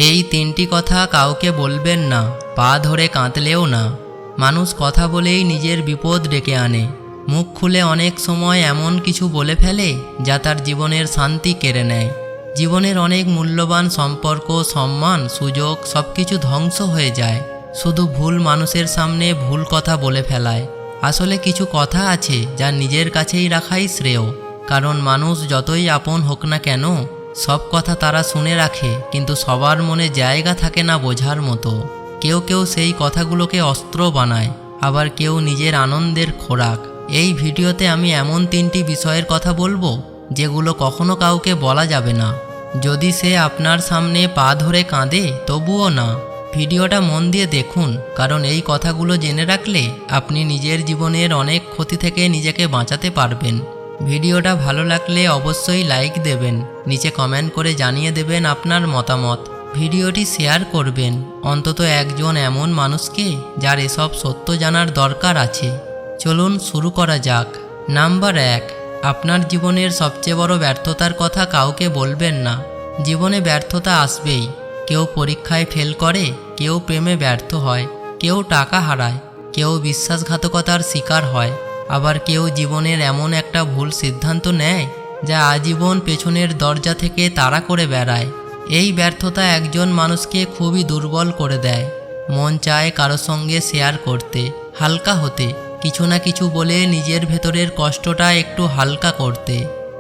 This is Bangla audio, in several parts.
এই তিনটি কথা কাউকে বলবেন না, পা ধরে কাঁদলেও না। মানুষ কথা বলেই নিজের বিপদ ডেকে আনে। মুখ খুলে অনেক সময় এমন কিছু বলে ফেলে যা তার জীবনের শান্তি কেড়ে নেয়। জীবনের অনেক মূল্যবান সম্পর্ক, সম্মান, সুযোগ সব কিছু ধ্বংস হয়ে যায় শুধু ভুল মানুষের সামনে ভুল কথা বলে ফেলায়। আসলে কিছু কথা আছে যা নিজের কাছেই রাখাই শ্রেয়। কারণ মানুষ যতই আপন হোক না কেন, সব কথা তারা শুনে রাখে, কিন্তু সবার মনে জায়গা থাকে না বোঝার মতো। কেউ কেউ সেই কথাগুলোকে অস্ত্র বানায়, আবার কেউ নিজের আনন্দের খোরাক। এই ভিডিওতে আমি এমন তিনটি বিষয়ের কথা বলবো যেগুলো কখনো কাউকে বলা যাবে না। যদি সে আপনার সামনে পা ধরে কাঁদে তবুও না। ভিডিওটা মন দিয়ে দেখুন, কারণ এই কথাগুলো জেনে রাখলে আপনি নিজের জীবনের অনেক ক্ষতি থেকে নিজেকে বাঁচাতে পারবেন। ভিডিওটা ভালো লাগলে অবশ্যই লাইক দেবেন, নিচে কমেন্ট করে জানিয়ে দেবেন আপনার মতামত। ভিডিওটি শেয়ার করবেন অন্তত একজন এমন মানুষকে যার এসব সত্য জানার দরকার আছে। চলুন শুরু করা যাক। নাম্বার 1, আপনার জীবনের সবচেয়ে বড় ব্যর্থতার কথা কাউকে বলবেন না। জীবনে ব্যর্থতা আসবেই। কেউ পরীক্ষায় ফেল করে, কেউ প্রেমে ব্যর্থ হয়, কেউ টাকা হারায়, কেউ বিশ্বাসঘাতকতার শিকার হয়, আবার কেউ জীবনের এমন একটা ভুল সিদ্ধান্ত নেয় যা আজীবন পেছনের দরজা থেকে তাড়া করে বেড়ায়। এই ব্যর্থতা একজন মানুষকে খুবই দুর্বল করে দেয়। মন চায় কারো সঙ্গে শেয়ার করতে, হালকা হতে, কিছু না কিছু বলে নিজের ভেতরের কষ্টটা একটু হালকা করতে।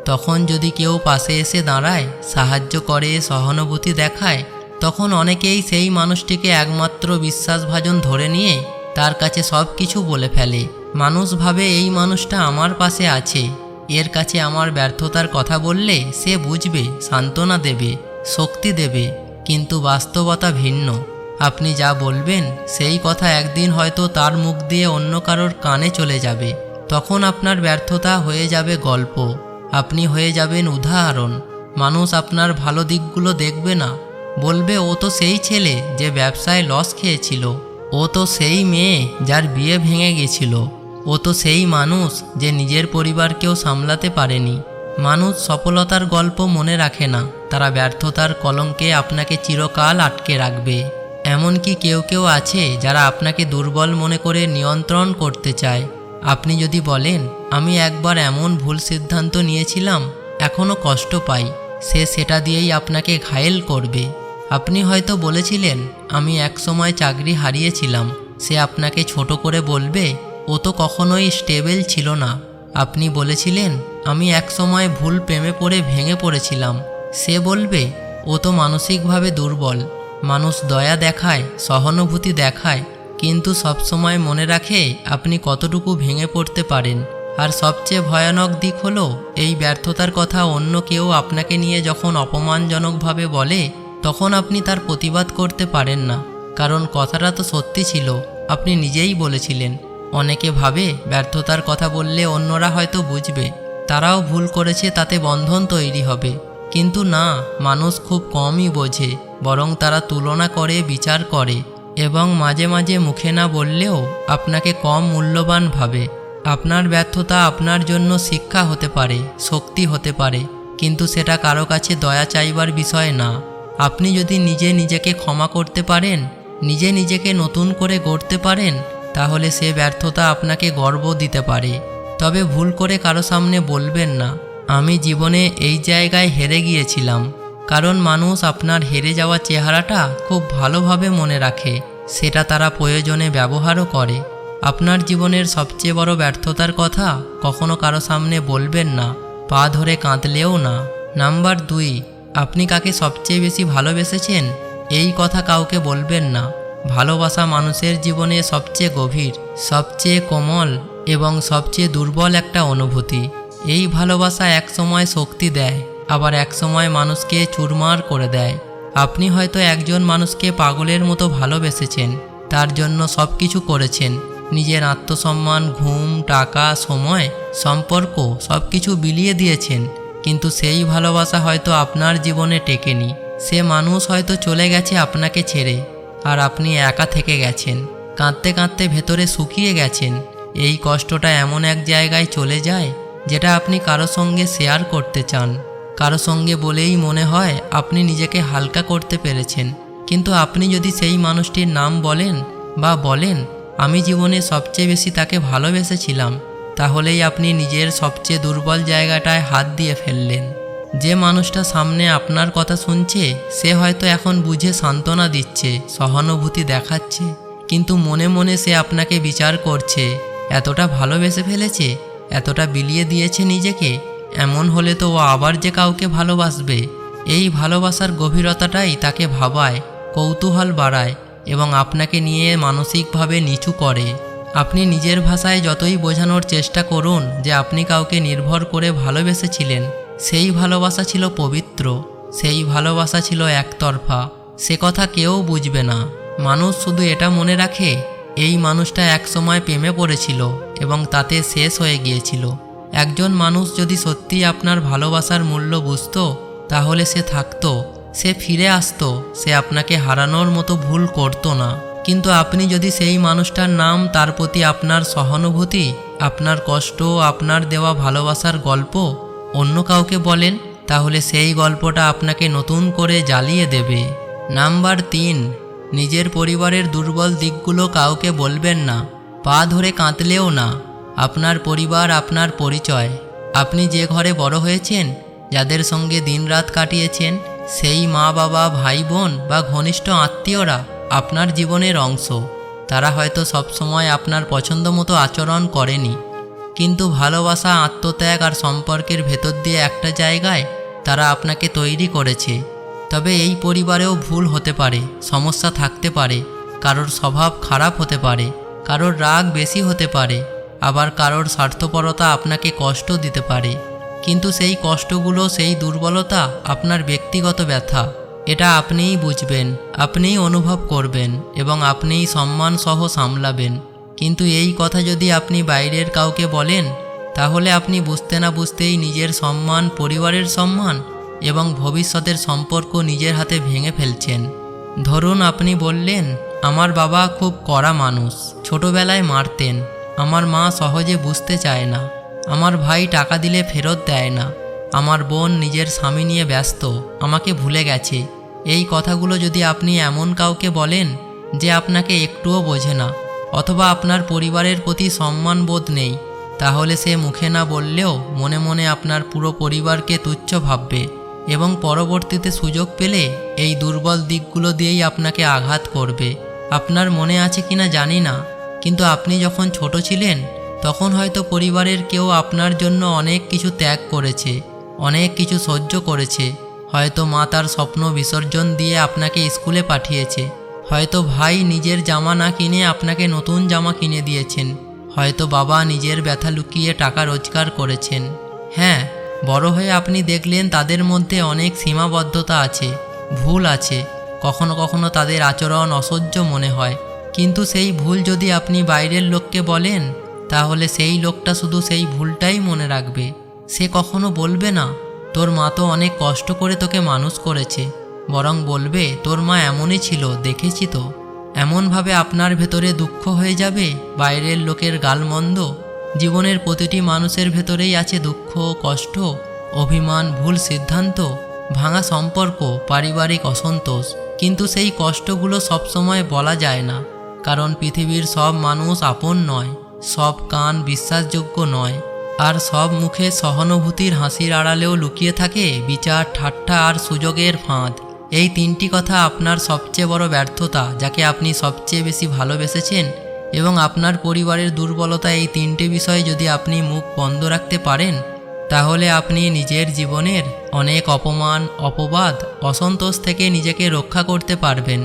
তখন যদি কেউ পাশে এসে দাঁড়ায়, সাহায্য করে, সহানুভূতি দেখায়, তখন অনেকেই সেই মানুষটিকে একমাত্র বিশ্বাসভাজন ধরে নিয়ে তার কাছে সব কিছু বলে ফেলে। মানুষ ভাবে এই মানুষটা আমার পাশে আছে, এর কাছে আমার ব্যর্থতার কথা বললে সে বুঝবে, সান্ত্বনা দেবে, শক্তি দেবে। কিন্তু বাস্তবতা ভিন্ন। আপনি যা বলবেন সেই কথা একদিন হয়তো তার মুখ দিয়ে অন্য কারোর কানে চলে যাবে। তখন আপনার ব্যর্থতা হয়ে যাবে গল্প, আপনি হয়ে যাবেন উদাহরণ। মানুষ আপনার ভালো দিকগুলো দেখবে না, বলবে ও তো সেই ছেলে যে ব্যবসায় লস খেয়েছিল, ও তো সেই মেয়ে যার বিয়ে ভেঙে গেছিল, ও তো সেই মানুষ যে নিজের পরিবারকেও সামলাতে পারেনি। মানুষ সফলতার গল্প মনে রাখে না, তারা ব্যর্থতার কলঙ্কে আপনাকে চিরকাল আটকে রাখবে। এমনকি কেউ কেউ আছে যারা আপনাকে দুর্বল মনে করে নিয়ন্ত্রণ করতে চায়। আপনি যদি বলেন, আমি একবার এমন ভুল সিদ্ধান্ত নিয়েছিলাম, এখনও কষ্ট পাই, সে সেটা দিয়েই আপনাকে ঘায়েল করবে। আপনি হয়তো বলেছিলেন, আমি একসময় চাকরি হারিয়েছিলাম, সে আপনাকে ছোট করে বলবে, ও তো কখনোই স্টেবল ছিল না। আপনি বলেছিলেন, আমি একসময় ভুল প্রেমে পড়ে ভেঙে পড়েছিলাম, সে বলবে, ও তো মানসিকভাবে দুর্বল। মানুষ দয়া দেখায়, সহানুভূতি দেখায়, কিন্তু সবসময় মনে রাখে আপনি কতটুকু ভেঙে পড়তে পারেন। আর সবচেয়ে ভয়ানক দিক হলো, এই ব্যর্থতার কথা অন্য কেউ আপনাকে নিয়ে যখন অপমানজনকভাবে বলে, তখন আপনি তার প্রতিবাদ করতে পারেন না, কারণ কথাটা তো সত্যি ছিল, আপনি নিজেই বলেছিলেন। অনেকে ভাবে ব্যর্থতার কথা বললে অন্যরা হয়তো বুঝবে, তারাও ভুল করেছে, তাতে বন্ধন তৈরি হবে। কিন্তু না, মানুষ খুব কমই বোঝে, বরং তারা তুলনা করে, বিচার করে, এবং মাঝে মাঝে মুখে না বললেও আপনাকে কম মূল্যবান ভাবে। আপনার ব্যর্থতা আপনার জন্য শিক্ষা হতে পারে, শক্তি হতে পারে, কিন্তু সেটা কারো কাছে দয়া চাইবার বিষয় না। আপনি যদি নিজেকে ক্ষমা করতে পারেন, নিজেকে নতুন করে গড়তে পারেন, তাহলে সে ব্যর্থতা আপনাকে গর্ব দিতে পারে। তবে ভুল করে কারো সামনে বলবেন না, আমি জীবনে এই জায়গায় হেরে গিয়েছিলাম, কারণ মানুষ আপনার হেরে যাওয়া চেহারাটা খুব ভালোভাবে মনে রাখে, সেটা তারা প্রয়োজনে ব্যবহারও করে। আপনার জীবনের সবচেয়ে বড় ব্যর্থতার কথা কখনো কারো সামনে বলবেন না, পা ধরে কাঁদলেও না। নাম্বার 2, আপনি কাকে সবচেয়ে বেশি ভালোবেসেছেন এই কথা কাউকে বলবেন না। ভালোবাসা মানুষের জীবনে সবচেয়ে গভীর, সবচেয়ে কোমল এবং সবচেয়ে দুর্বল একটা অনুভূতি। এই ভালোবাসা এক সময় শক্তি দেয়, আবার এক সময় মানুষকে চুরমার করে দেয়। আপনি হয়তো একজন মানুষকে পাগলের মতো ভালোবেসেছেন, তার জন্য সব কিছু করেছেন, নিজের আত্মসম্মান, ঘুম, টাকা, সময়, সম্পর্ক সব কিছু বিলিয়ে দিয়েছেন, কিন্তু সেই ভালোবাসা হয়তো আপনার জীবনে টেকেনি। সে মানুষ হয়তো চলে গেছে আপনাকে ছেড়ে, আর আপনি একা থেকে গেছেন, কাঁদতে কাঁদতে ভেতরে শুকিয়ে গেছেন। এই কষ্টটা এমন এক জায়গায় চলে যায় যেটা আপনি কারো সঙ্গে শেয়ার করতে চান, কারো সঙ্গে বলেই মনে হয় আপনি নিজেকে হালকা করতে পেরেছেন, কিন্তু আপনি যদি সেই মানুষটির নাম বলেন বা বলেন আমি জীবনে সবচেয়ে বেশি তাকে ভালোবেসেছিলাম, তাহলেই আপনি নিজের সবচেয়ে দুর্বল জায়গাটায় হাত দিয়ে ফেললেন। যে মানুষটা সামনে আপনার কথা শুনছে সে হয়তো এখন বুঝে সান্ত্বনা দিচ্ছে, সহানুভূতি দেখাচ্ছে, কিন্তু মনে মনে সে আপনাকে বিচার করছে, এতটা ভালোবেসে ফেলেছে, এতটা বিলিয়ে দিয়েছে নিজেকে, এমন হলে তো ও আবার যে কাউকে ভালোবাসবে। এই ভালোবাসার গভীরতাটাই তাকে ভাবায়, কৌতূহল বাড়ায় এবং আপনাকে নিয়ে মানসিকভাবে নিচু করে। আপনি নিজের ভাষায় যতই বোঝানোর চেষ্টা করুন যে আপনি কাউকে নির্ভর করে ভালোবেসেছিলেন, সেই ভালোবাসা ছিল পবিত্র, সেই ভালোবাসা ছিল একতরফা, সে কথা কেউ বুঝবে না। মানুষ শুধু এটা মনে রাখে এই মানুষটা একসময় প্রেমে পড়েছিল এবং তাতে শেষ হয়ে গিয়েছিল। একজন মানুষ যদি সত্যি আপনার ভালোবাসার মূল্য বুঝতো তাহলে সে থাকতো, সে ফিরে আসতো, সে আপনাকে হারানোর মতো ভুল করতো না। কিন্তু আপনি যদি সেই মানুষটার নাম, তার প্রতি আপনার সহানুভূতি, আপনার কষ্ট, আপনার দেওয়া ভালোবাসার গল্প অন্য কাউকে বলেন, তাহলে সেই গল্পটা আপনাকে নতুন করে জ্বালিয়ে দেবে। নাম্বার 3, নিজের পরিবারের দুর্বল দিকগুলো কাউকে বলবেন না, পা ধরে কাঁদলেও না। আপনার পরিবার আপনার পরিচয়। আপনি যে ঘরে বড় হয়েছেন, যাদের সঙ্গে দিনরাত কাটিয়েছেন, সেই মা বাবা, ভাই বোন বা ঘনিষ্ঠ আত্মীয়রা আপনার জীবনের অংশ। তারা হয়তো সবসময় আপনার পছন্দ মতো আচরণ করেনি, কিন্তু ভালোবাসা, আত্মত্যাগ আর সম্পর্কের ভেতর দিয়ে একটা জায়গায় তারা আপনাকে তৈরি করেছে। তবে এই পরিবারেও ভুল হতে পারে, সমস্যা থাকতে পারে, কারোর স্বভাব খারাপ হতে পারে, কারোর রাগ বেশি হতে পারে, আবার কারোর স্বার্থপরতা আপনাকে কষ্ট দিতে পারে। কিন্তু সেই কষ্টগুলো, সেই দুর্বলতা আপনার ব্যক্তিগত ব্যথা, এটা আপনিই বুঝবেন, আপনিই অনুভব করবেন এবং আপনিই সম্মান সহ সামলাবেন। কিন্তু এই কথা যদি আপনি বাইরের কাউকে বলেন, তাহলে আপনি বুঝতে না বুঝতেই নিজের সম্মান, পরিবারের সম্মান এবং ভবিষ্যতের সম্পর্ক নিজের হাতে ভেঙে ফেলছেন। ধরুন আপনি বললেন, আমার বাবা খুব কড়া মানুষ, ছোটবেলায় মারতেন, আমার মা সহজে বুঝতে চায় না, আমার ভাই টাকা দিলে ফেরত দেয় না, আমার বোন নিজের স্বামী নিয়ে ব্যস্ত, আমাকে ভুলে গেছে। এই কথাগুলো যদি আপনি এমন কাউকে বলেন যে আপনাকে একটুও বোঝে না, অথবা আপনার পরিবারের প্রতি সম্মান বোধ নেই, তাহলে সে মুখে না বললেও মনে মনে আপনার পুরো পরিবারকে তুচ্ছ ভাববে এবং পরবর্তীতে সুযোগ পেলে এই দুর্বল দিকগুলো দিয়েই আপনাকে আঘাত করবে। আপনার মনে আছে কিনা জানি না, কিন্তু আপনি যখন ছোট ছিলেন তখন হয়তো পরিবারের কেউ আপনার জন্য অনেক কিছু ত্যাগ করেছে, অনেক কিছু সহ্য করেছে। হয়তো মা তার স্বপ্ন বিসর্জন দিয়ে আপনাকে স্কুলে পাঠিয়েছে, হয়তো ভাই নিজের জামা না কিনে আপনাকে নতুন জামা কিনে দিয়েছেন, হয়তো বাবা নিজের ব্যথা লুকিয়ে টাকা রোজগার করেছেন। হ্যাঁ, বড় হয়ে আপনি দেখলেন তাদের মধ্যে অনেক সীমাবদ্ধতা আছে, ভুল আছে, কখনো কখনো তাদের আচরণ অসহ্য মনে হয়। কিন্তু সেই ভুল যদি আপনি বাইরের লোককে বলেন, তাহলে সেই লোকটা শুধু সেই ভুলটাই মনে রাখবে। সে কখনো বলবে না তোর মা তো অনেক কষ্ট করে তোকে মানুষ করেছে, বরং বলবে তোর মা এমনই ছিল, দেখেছি তো। এমনভাবে আপনার ভেতরে দুঃখ হয়ে যাবে, বাইরের লোকের গালমন্দ। জীবনের প্রতিটি মানুষের ভেতরেই আছে দুঃখ, কষ্ট, অভিমান, ভুল সিদ্ধান্ত, ভাঙা সম্পর্ক, পারিবারিক অসন্তোষ। কিন্তু সেই কষ্টগুলো সবসময় বলা যায় না, কারণ পৃথিবীর সব মানুষ আপন নয়, সব কান বিশ্বাসযোগ্য নয়, আর সব মুখে সহানুভূতির হাসির আড়ালেও লুকিয়ে থাকে বিচার, ঠাট্টা আর সুযোগের ফাঁদ। এই 3টি কথা আপনার সবচেয়ে বড় ব্যর্থতা, যাকে আপনি সবচেয়ে বেশি ভালোবেসেছেন, এবং আপনার পরিবারের দুর্বলতা। এই 3টে বিষয়ে যদি আপনি মুখ বন্ধ রাখতে পারেন, তাহলে আপনি নিজের জীবনের অনেক অপমান, অপবাদ, অসন্তোষ থেকে নিজেকে রক্ষা করতে পারবেন।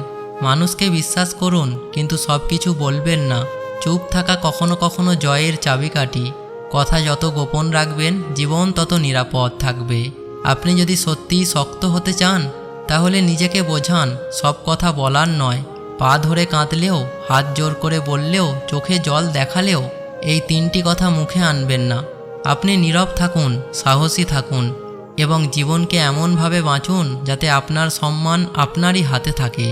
মানুষকে বিশ্বাস করুন, কিন্তু সব কিছু বলবেন না। চুপ থাকা কখনো কখনো জয়ের চাবিকাঠি। কথা যত গোপন রাখবেন, জীবন তত নিরাপদ থাকবে। আপনি যদি সত্যিই শক্ত হতে চান, তাহলে নিজেকে বোঝান সব কথা বলার নয়। পা ধরে কাঁদলেও, হাত জোর করে বললেও, চোখে জল দেখালেও এই 3টি কথা মুখে আনবেন না। আপনি নীরব থাকুন, সাহসী থাকুন এবং জীবনকে এমনভাবে বাঁচুন যাতে আপনার সম্মান আপনারই হাতে থাকে।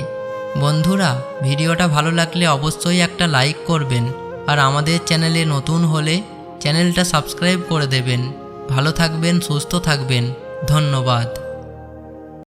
বন্ধুরা, ভিডিওটা ভালো লাগলে অবশ্যই একটা লাইক করবেন, আর আমাদের চ্যানেলে নতুন হলে চ্যানেলটা সাবস্ক্রাইব করে দেবেন। ভালো থাকবেন, সুস্থ থাকবেন। ধন্যবাদ।